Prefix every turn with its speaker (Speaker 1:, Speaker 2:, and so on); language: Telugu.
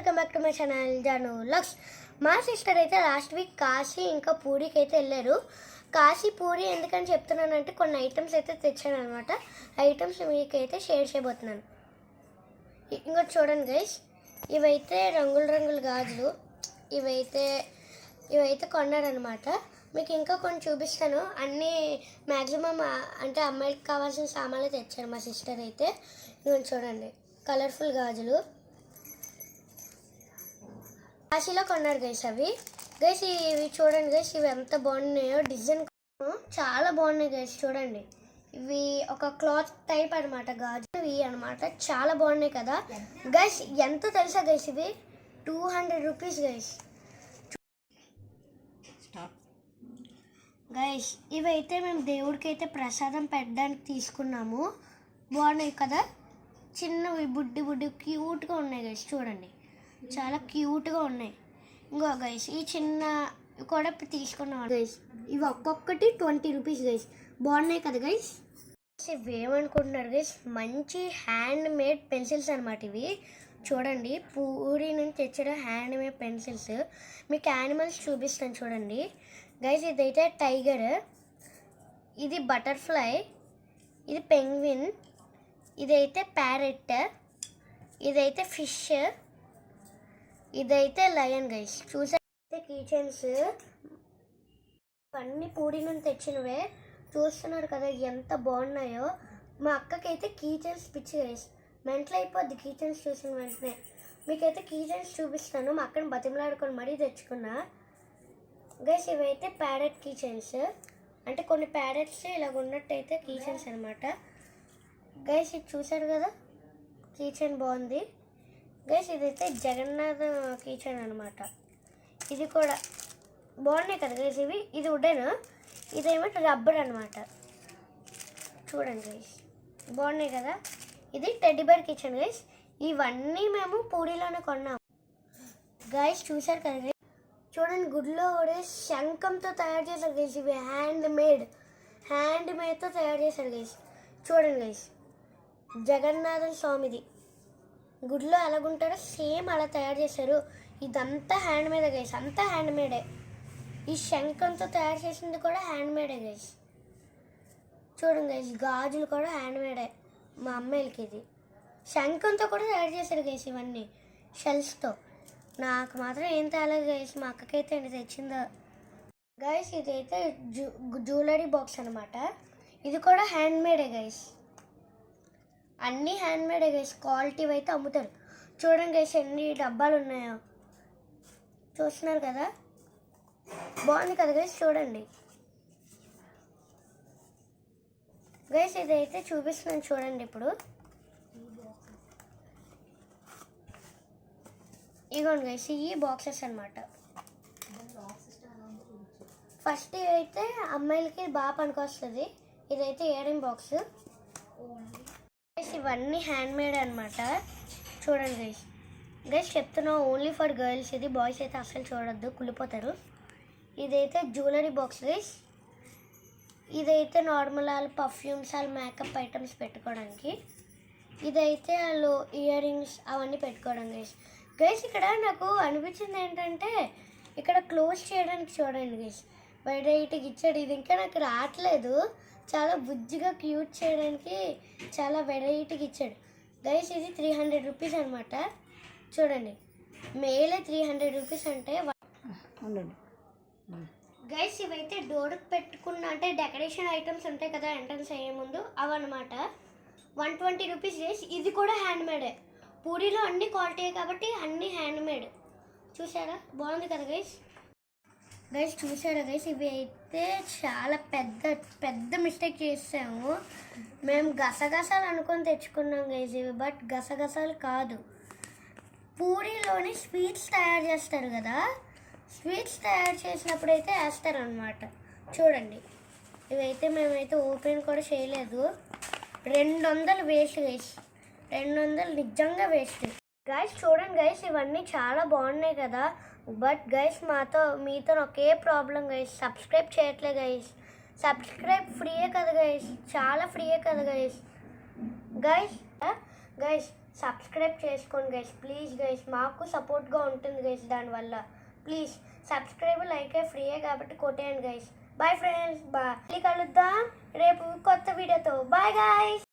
Speaker 1: Welcome back to my channel Janu Lux. మా సిస్టర్ అయితే లాస్ట్ వీక్ కాశీ ఇంకా పూరికి అయితే వెళ్ళారు. కాశీ పూరి ఎందుకని చెప్తున్నానంటే కొన్ని ఐటమ్స్ అయితే తెచ్చాను అనమాట. ఐటమ్స్ మీకైతే షేర్ చేయబోతున్నాను. ఇంకా చూడండి గైస్, ఇవైతే రంగుల రంగుల గాజులు, ఇవైతే కొన్నారనమాట. మీకు ఇంకా కొన్ని చూపిస్తాను. అన్నీ మ్యాక్సిమం అంటే అమ్మాయికి కావాల్సిన సామాన్లు తెచ్చారు మా సిస్టర్ అయితే. ఇవన్నీ చూడండి, కలర్ఫుల్ గాజులు కాశీలో కొన్నారు గైస్. అవి గైస్ ఇవి చూడండి గైస్, ఇవి ఎంత బాగున్నాయో, డిజైన్ చాలా బాగున్నాయి గైస్. చూడండి, ఇవి ఒక క్లాత్ టైప్ అనమాట గాజులు ఇవి అనమాట, చాలా బాగున్నాయి కదా గైస్. ఎంత తెలుసా గైస్, ఇవి 200 రూపీస్ గైస్. గైస్ ఇవైతే మేము దేవుడికి అయితే ప్రసాదం పెట్టడానికి తీసుకున్నాము. బాగున్నాయి కదా, చిన్నవి బుడ్డి క్యూట్గా ఉన్నాయి గైస్. చూడండి, చాలా క్యూట్గా ఉన్నాయి. ఇంకో గైస్ ఈ చిన్న కూడా తీసుకున్నాం గైస్. ఇవి ఒక్కొక్కటి 20 రూపీస్ గైస్. బాగున్నాయి కదా గైస్. ఇవేమనుకుంటున్నారు గైస్, మంచి హ్యాండ్ మేడ్ పెన్సిల్స్ అనమాట ఇవి. చూడండి, పూరి నుంచి తెచ్చిన హ్యాండ్ మేడ్ పెన్సిల్స్. మీకు యానిమల్స్ చూపిస్తాను చూడండి గైస్. ఇదైతే టైగర్, ఇది బటర్ఫ్లై, ఇది పెంగ్విన్, ఇదైతే ప్యారెట్, ఇదైతే ఫిష్, ఇదైతే లయన్ గైస్. చూసే కీ చైన్స్ అన్నీ పూరి నుంచి తెచ్చినవే. చూస్తున్నారు కదా ఎంత బాగున్నాయో. మా అక్కకైతే కీ చైన్స్ పిచ్చి గైస్, మెంటల్ అయిపోద్ది కీ చైన్స్ చూసిన వెంటనే. మీకైతే కీ చైన్స్ చూపిస్తాను. మా అక్కని బతిమలాడుకొని మరీ తెచ్చుకున్నా గైస్. ఇవైతే ప్యారెట్ కీ చైన్స్, అంటే కొన్ని ప్యారెట్స్ ఇలాగ ఉన్నట్టయితే కీ చైన్స్ అనమాట గైస్. ఇది చూసారు కదా, కీ చైన్ బాగుంది గైస్. ఇదైతే జగన్నాథ్ కిచెన్ అనమాట. ఇది కూడా బాగున్నాయి కదా గైస్. ఇది వుడెన్, ఇదేమో రబ్బర్ అనమాట. చూడండి గైస్, బాగున్నాయి కదా. ఇది టెడ్డీబేర్ కిచెన్ గైస్. ఇవన్నీ మేము పూరిలోనే కొన్నాము గైస్. చూసారు కదా గైస్, చూడండి గుడిలో కూడా శంఖంతో తయారు చేశారు గైస్. ఇవి హ్యాండ్ మేడ్తో తయారు చేశారు గైస్. చూడండి గైస్, జగన్నాథ స్వామిది గుడిలో ఎలాగుంటారో సేమ్ అలా తయారు చేశారు. ఇదంతా హ్యాండ్ మేడే గైస్, అంతా హ్యాండ్ మేడే. ఈ శంఖంతో తయారు చేసింది కూడా హ్యాండ్ మేడే గైస్. చూడండి గైస్, గాజులు కూడా హ్యాండ్ మేడే మా అమ్మాయిలకి. ఇది శంఖంతో కూడా తయారు చేశారు గైస్, ఇవన్నీ షెల్స్తో. నాకు మాత్రం ఏం తేలేదు గైస్, మా అక్కకైతే ఏంటి తెచ్చిందో గైస్. ఇదైతే జ్యువెలరీ బాక్స్ అనమాట. ఇది కూడా హ్యాండ్ మేడే గైస్, అన్నీ హ్యాండ్ మేడే గైస్. క్వాలిటీ అయితే అమ్ముతారు. చూడండి గైస్, ఎన్ని డబ్బాలు ఉన్నాయో. చూస్తున్నారు కదా, బాగుంది కదా గైస్. చూడండి గైస్, ఇదైతే చూపిస్తున్నాను చూడండి. ఇప్పుడు ఇగోండి గైస్, ఈ బాక్సెస్ అనమాట. ఫస్ట్ అయితే అమ్మాయిలకి బాగా పనికొస్తుంది. ఇదైతే ఇయరింగ్ బాక్స్. ఇవన్నీ హ్యాండ్ మేడ్ అనమాట. చూడండి గైస్ చెప్తున్నా, ఓన్లీ ఫర్ గర్ల్స్ ఇది. బాయ్స్ అయితే అస్సలు చూడొద్దు, కుళ్ళిపోతారు. ఇదైతే జ్యువెలరీ బాక్స్ గైస్. ఇదైతే నార్మల్ వాళ్ళు పర్ఫ్యూమ్స్, వాళ్ళు మేకప్ ఐటమ్స్ పెట్టుకోవడానికి. ఇదైతే వాళ్ళు ఇయర్ రింగ్స్ అవన్నీ పెట్టుకోవడం గైస్. ఇక్కడ నాకు అనిపించింది ఏంటంటే, ఇక్కడ క్లోజ్ చేయడానికి చూడండి గైస్, వెరైటీగా ఇచ్చాడు. ఇది ఇంకా నాకు రావట్లేదు. చాలా బుజ్జిగా క్యూట్ చేయడానికి చాలా వెరైటీగా ఇచ్చాడు గైస్. ఇది 300 రూపీస్ అనమాట. చూడండి, మేలే 300 రూపీస్ అంటే గైస్. ఇవైతే డోర్కి పెట్టుకున్న అంటే డెకరేషన్ ఐటమ్స్ ఉంటాయి కదా ఎంట్రన్స్ అయ్యే ముందు, అవన్నమాట. 120 రూపీస్ గైస్. ఇది కూడా హ్యాండ్ మేడే. పూరిలో అన్ని క్వాలిటీ కాబట్టి అన్నీ హ్యాండ్ మేడ్. చూసారా, బాగుంది కదా గైస్. చూసారా గైస్, ఇవి అయితే చాలా పెద్ద మిస్టేక్ చేసాము. మేము గసగసాలు అనుకొని తెచ్చుకున్నాం గైస్ ఇవి, బట్ గసగసాలు కాదు. పూరిలోని స్వీట్స్ తయారు చేస్తారు కదా, స్వీట్స్ తయారు చేసినప్పుడు అయితే వేస్తారనమాట. చూడండి, ఇవైతే మేమైతే ఓపెన్ కూడా చేయలేదు. 200 వేస్ట్ గైస్, 200 నిజంగా వేస్ట్ గైస్. చూడండి గైస్, ఇవన్నీ చాలా బాగున్నాయి కదా, బట్ గైస్ మీతో ఒకే ప్రాబ్లం గైస్, సబ్స్క్రైబ్ చేయట్లేదు గైస్. సబ్స్క్రైబ్ ఫ్రీయే కదా గైస్, చాలా ఫ్రీయే కదా గైస్. గైస్ సబ్స్క్రైబ్ చేసుకోండి గైస్, ప్లీజ్ గైస్. మాకు సపోర్ట్గా ఉంటుంది గైస్ దానివల్ల. ప్లీజ్ సబ్స్క్రైబ్, లైక్ ఫ్రీయే కాబట్టి కొట్టేయండి గైస్. Bye friends, bye. కలుద్దాం రేపు కొత్త వీడియోతో. Bye guys.